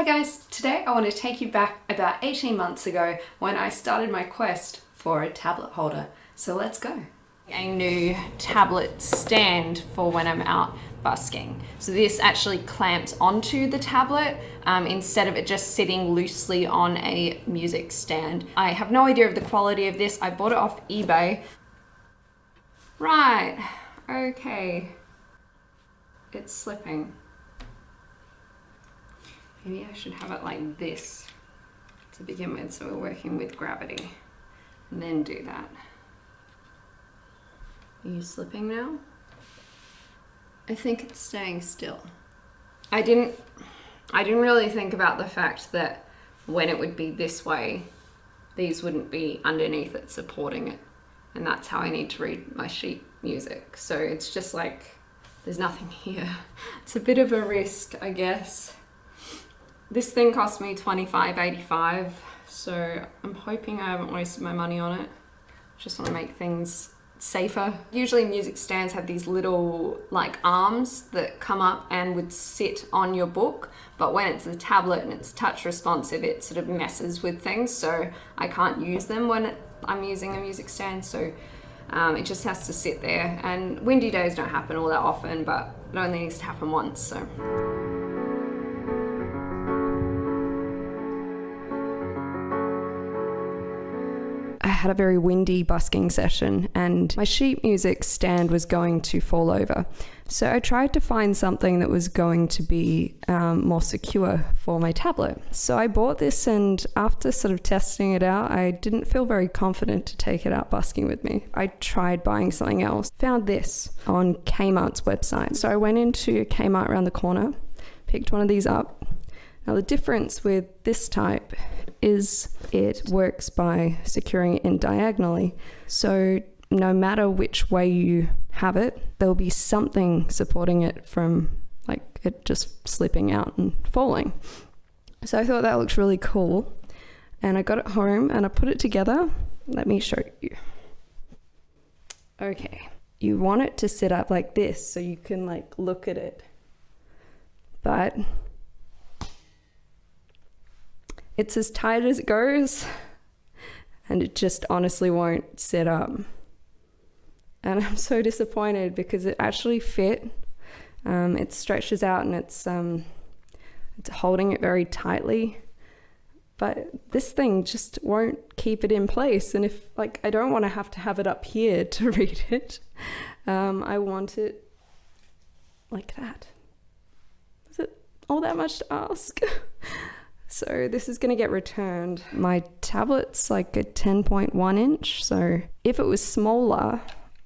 guys, today I want to take you back about 18 months ago when I started my quest for a tablet holder. So let's go. A new tablet stand for when I'm out busking. So this actually clamps onto the tablet instead of it just sitting loosely on a music stand. I have no idea of the quality of this. I bought it off eBay. Right, okay. It's slipping. Maybe I should have it like this to begin with, so we're working with gravity, and then do that. Are you slipping now? I think it's staying still. I didn't really think about the fact that when it would be this way, these wouldn't be underneath it supporting it. And that's how I need to read my sheet music. So it's just like, there's nothing here. It's a bit of a risk, I guess. This thing cost me $25.85, so I'm hoping I haven't wasted my money on it. Just want to make things safer. Usually music stands have these little like arms that come up and would sit on your book, but when it's a tablet and it's touch responsive, it sort of messes with things, so I can't use them when I'm using a music stand, so it just has to sit there. And windy days don't happen all that often, but it only needs to happen once, so. I had a very windy busking session and my sheet music stand was going to fall over. So I tried to find something that was going to be more secure for my tablet. So I bought this, and after sort of testing it out, I didn't feel very confident to take it out busking with me. I tried buying something else. Found this on Kmart's website. So I went into Kmart around the corner, picked one of these up. Now the difference with this type is it works by securing it in diagonally. So no matter which way you have it, there'll be something supporting it from like it just slipping out and falling. So I thought that looked really cool. And I got it home and I put it together. Let me show you. Okay. You want it to sit up like this so you can like look at it. But it's as tight as it goes, and it just honestly won't sit up. And I'm so disappointed because it actually fit. It stretches out and it's holding it very tightly. But this thing just won't keep it in place. And if like I don't want to have it up here to read it, I want it like that. Is it all that much to ask? So this is going to get returned. My tablet's like a 10.1 inch. So if it was smaller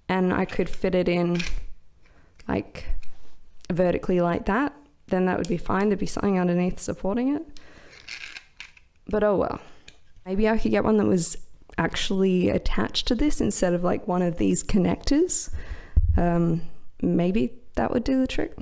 and I could fit it in like vertically like that, then that would be fine. There'd be something underneath supporting it. But oh well. Maybe I could get one that was actually attached to this instead of like one of these connectors. Maybe that would do the trick.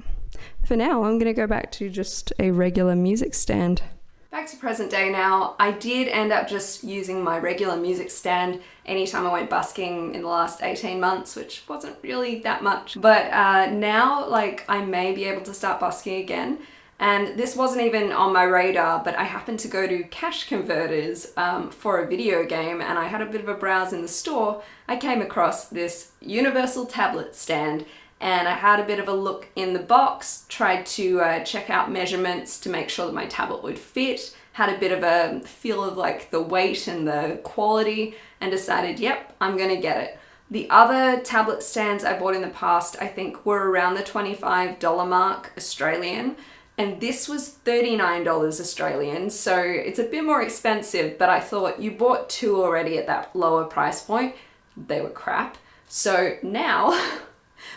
For now, I'm going to go back to just a regular music stand. Back to present day now. I did end up just using my regular music stand anytime I went busking in the last 18 months, which wasn't really that much. But now, like, I may be able to start busking again. And this wasn't even on my radar, but I happened to go to Cash Converters for a video game, and I had a bit of a browse in the store. I came across this universal tablet stand, and I had a bit of a look in the box, tried to check out measurements to make sure that my tablet would fit, had a bit of a feel of like the weight and the quality, and decided, yep, I'm gonna get it. The other tablet stands I bought in the past, I think were around the $25 mark Australian, and this was $39 Australian, so it's a bit more expensive, but I thought you bought two already at that lower price point. They were crap. So now,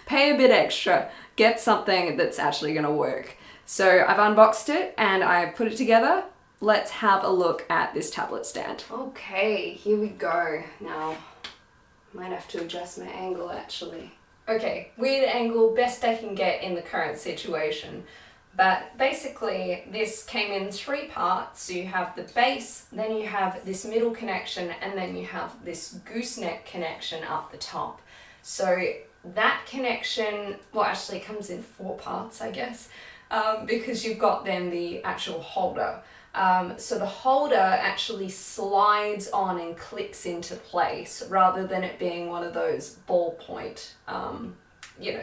pay a bit extra, get something that's actually gonna work. So I've unboxed it and I've put it together. Let's have a look at this tablet stand. Okay, here we go. Now, might have to adjust my angle actually. Okay, weird angle, best I can get in the current situation. But basically this came in 3 parts. So you have the base, then you have this middle connection, and then you have this gooseneck connection up the top. So that connection, well, actually comes in 4 parts, I guess. because you've got then the actual holder. So the holder actually slides on and clicks into place rather than it being one of those ballpoint,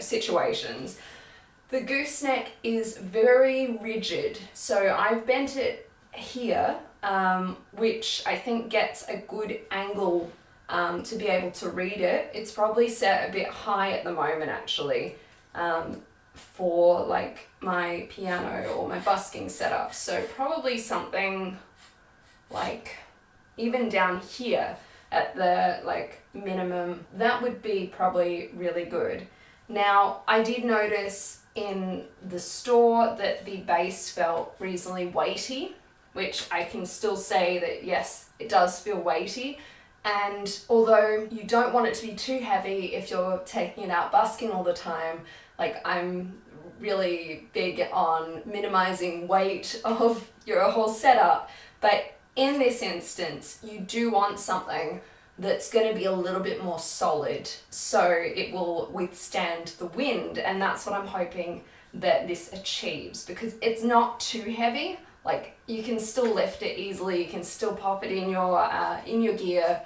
situations. The gooseneck is very rigid, so I've bent it here, which I think gets a good angle to be able to read it. It's probably set a bit high at the moment actually, for like my piano or my busking setup. So probably something like even down here at the like minimum, that would be probably really good. Now I did notice in the store that the base felt reasonably weighty, which I can still say that yes, it does feel weighty. And although you don't want it to be too heavy if you're taking it out busking all the time, like I'm really big on minimizing weight of your whole setup, but in this instance, you do want something that's going to be a little bit more solid so it will withstand the wind, and that's what I'm hoping that this achieves, because it's not too heavy. Like you can still lift it easily, you can still pop it in your gear,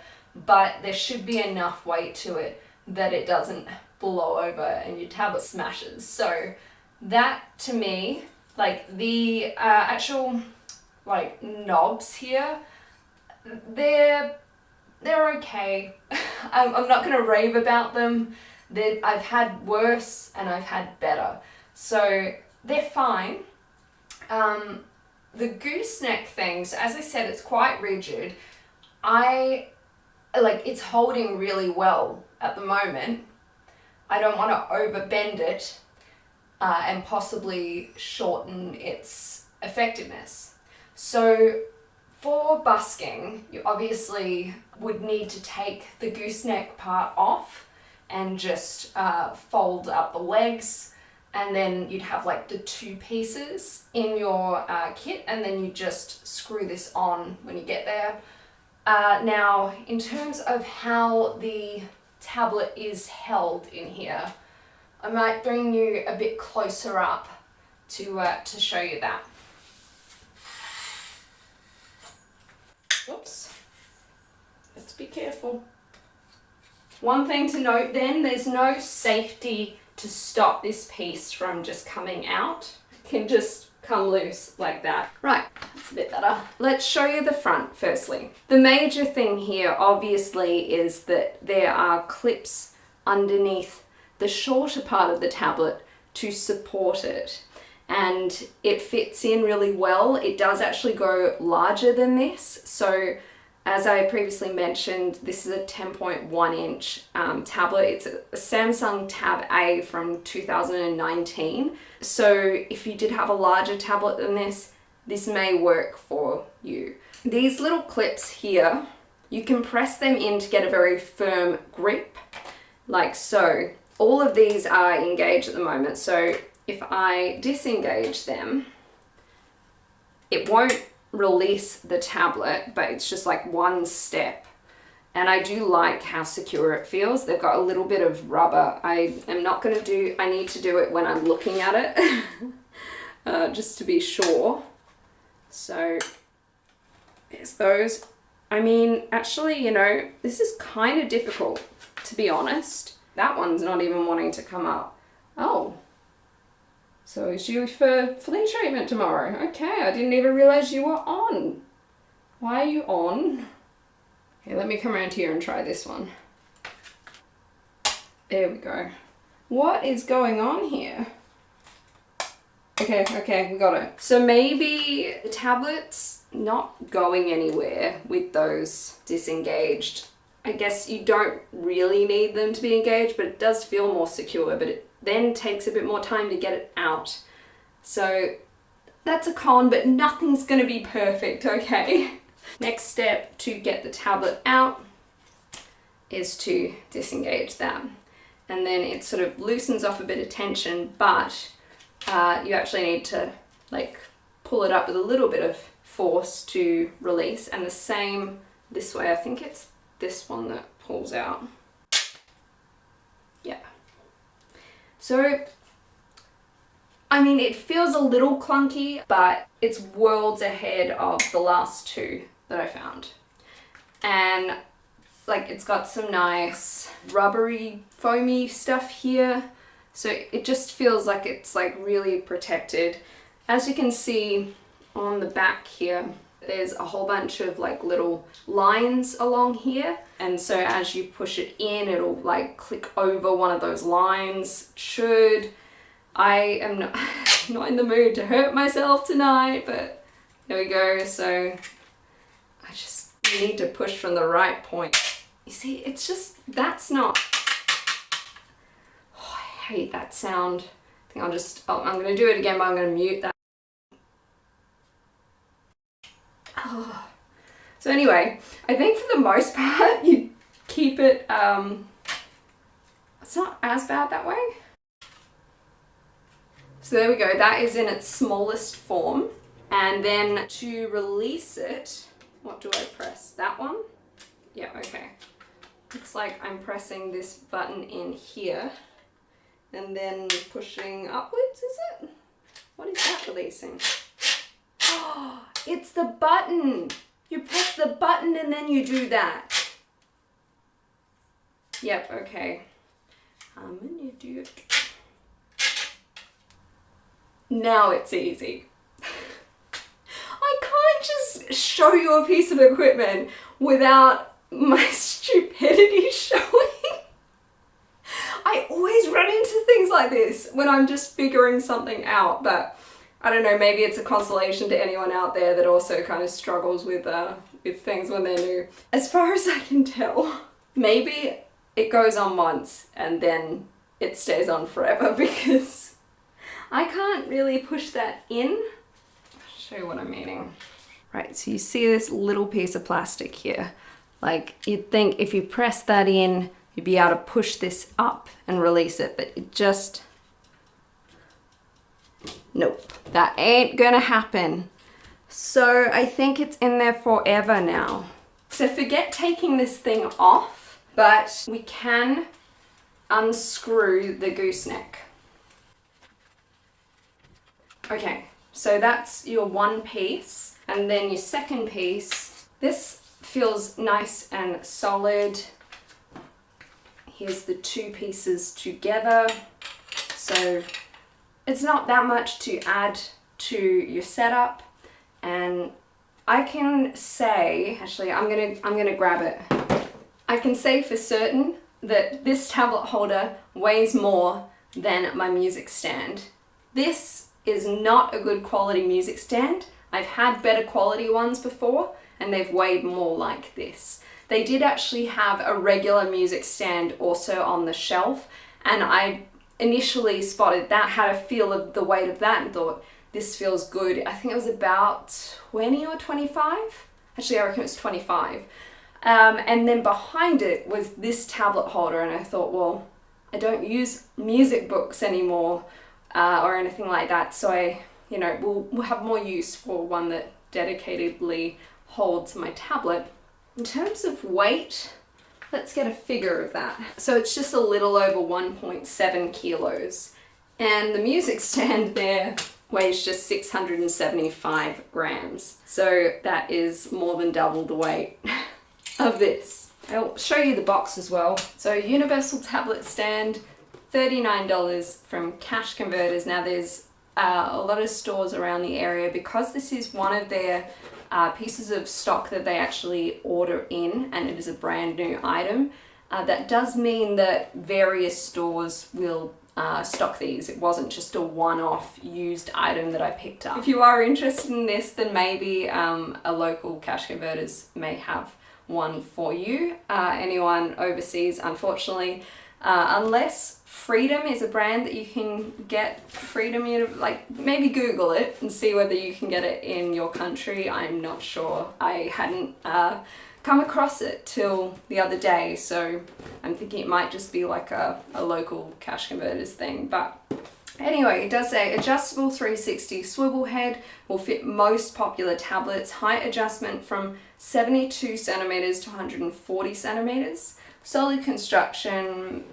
but there should be enough weight to it that it doesn't blow over and your tablet smashes. So that to me, like the actual like knobs here, they're okay. I'm not gonna rave about them. I've had worse and I've had better, so they're fine. The gooseneck things, as I said, it's quite rigid. It's holding really well at the moment. I don't want to overbend it and possibly shorten its effectiveness. So for busking, you obviously would need to take the gooseneck part off and just fold up the legs, and then you'd have like the two pieces in your kit, and then you just screw this on when you get there. Now, in terms of how the tablet is held in here, I might bring you a bit closer up to show you that. Oops, let's be careful. One thing to note then, there's no safety to stop this piece from just coming out. It can just come loose like that. Right, that's a bit better. Let's show you the front firstly. The major thing here obviously is that there are clips underneath the shorter part of the tablet to support it, and it fits in really well. It does actually go larger than this, so as I previously mentioned, this is a 10.1 inch tablet. It's a Samsung Tab A from 2019. So if you did have a larger tablet than this may work for you. These little clips here, you can press them in to get a very firm grip, like so. All of these are engaged at the moment, so if I disengage them, it won't release the tablet, but it's just like one step, and I do like how secure it feels. They've got a little bit of rubber. I need to do it when I'm looking at it just to be sure. So there's those. I mean, actually, this is kind of difficult, to be honest. That one's not even wanting to come up. Oh, so it's you for flea treatment tomorrow. Okay, I didn't even realize you were on. Why are you on? Okay, let me come around here and try this one. There we go. What is going on here? Okay, we got it. So maybe the tablet's not going anywhere with those disengaged. I guess you don't really need them to be engaged, but it does feel more secure, but it then takes a bit more time to get it out. So that's a con, but nothing's gonna be perfect, okay? Next step to get the tablet out is to disengage that. And then it sort of loosens off a bit of tension, but you actually need to like pull it up with a little bit of force to release. And the same this way, I think it's this one that pulls out. Yeah. So I mean, it feels a little clunky, but it's worlds ahead of the last two that I found. And like, it's got some nice rubbery, foamy stuff here. So it just feels like it's like really protected. As you can see on the back here, there's a whole bunch of like little lines along here. And so as you push it in, it'll like click over one of those lines. I am not in the mood to hurt myself tonight, but there we go. So I just need to push from the right point. You see, it's just, that's not, oh, I hate that sound. I think I'm gonna do it again, but I'm gonna mute that. Oh. So anyway, I think for the most part, you keep it, it's not as bad that way. So there we go, that is in its smallest form. And then to release it, what do I press? That one? Yeah, okay. Looks like I'm pressing this button in here and then pushing upwards, is it? What is that releasing? Oh, it's the button. You press the button and then you do that. Yep, okay. And you do it. Now it's easy. I can't just show you a piece of equipment without my stupidity showing. I always run into things like this when I'm just figuring something out, but I don't know, maybe it's a consolation to anyone out there that also kind of struggles with things when they're new. As far as I can tell, maybe it goes on once and then it stays on forever because I can't really push that in. I'll show you what I'm meaning. Right, so you see this little piece of plastic here. Like, you'd think if you press that in, you'd be able to push this up and release it, but it just, nope, that ain't gonna happen. So I think it's in there forever now. So forget taking this thing off, but we can unscrew the gooseneck. Okay, so that's your one piece, and then your second piece. This feels nice and solid. Here's the two pieces together. So it's not that much to add to your setup, and I can say, actually I'm gonna grab it. I can say for certain that this tablet holder weighs more than my music stand. This is not a good quality music stand. I've had better quality ones before and they've weighed more like this. They did actually have a regular music stand also on the shelf, and I initially spotted that, had a feel of the weight of that and thought, this feels good. I think it was about 20 or 25. Actually, I reckon it was 25. And then behind it was this tablet holder, and I thought, well, I don't use music books anymore or anything like that, so we'll have more use for one that dedicatedly holds my tablet. In terms of weight, let's get a figure of that. So it's just a little over 1.7 kilos, and the music stand there weighs just 675 grams. So that is more than double the weight of this. I'll show you the box as well. So universal tablet stand, $39 from Cash Converters. Now there's a lot of stores around the area, because this is one of their pieces of stock that they actually order in, and it is a brand new item. That does mean that various stores will stock these. It wasn't just a one-off used item that I picked up. If you are interested in this, then maybe a local Cash Converters may have one for you. Anyone overseas, unfortunately, unless Freedom is a brand that you can get. Freedom, maybe Google it and see whether you can get it in your country. I'm not sure. I hadn't come across it till the other day, so I'm thinking it might just be like a local Cash Converters thing. But anyway, it does say adjustable 360 swivel head, will fit most popular tablets, height adjustment from 72 centimeters to 140 centimeters, solid construction,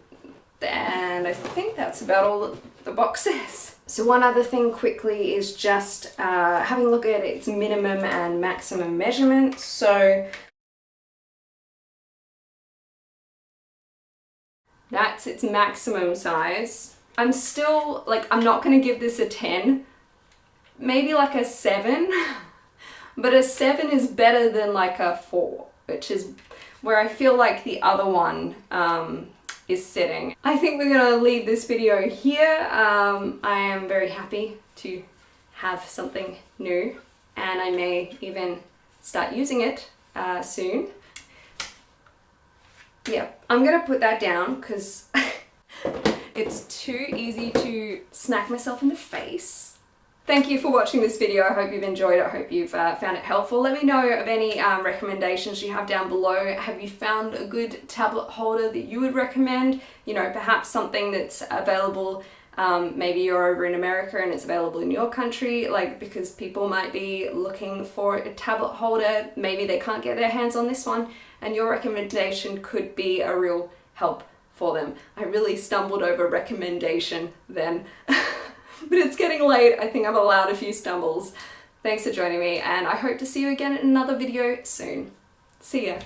and I think that's about all the box says. So one other thing quickly is just having a look at its minimum and maximum measurements. So that's its maximum size. I'm still, like, I'm not going to give this a 10, maybe like a 7, but a 7 is better than like a 4, which is where I feel like the other one is sitting. I think we're going to leave this video here. I am very happy to have something new, and I may even start using it soon. Yeah, I'm gonna put that down because it's too easy to smack myself in the face. Thank you for watching this video. I hope you've enjoyed it. I hope you've found it helpful. Let me know of any recommendations you have down below. Have you found a good tablet holder that you would recommend? You know, perhaps something that's available, maybe you're over in America and it's available in your country, like, because people might be looking for a tablet holder. Maybe they can't get their hands on this one, and your recommendation could be a real help for them. I really stumbled over recommendation then. But it's getting late. I think I've allowed a few stumbles. Thanks for joining me, and I hope to see you again in another video soon. See ya.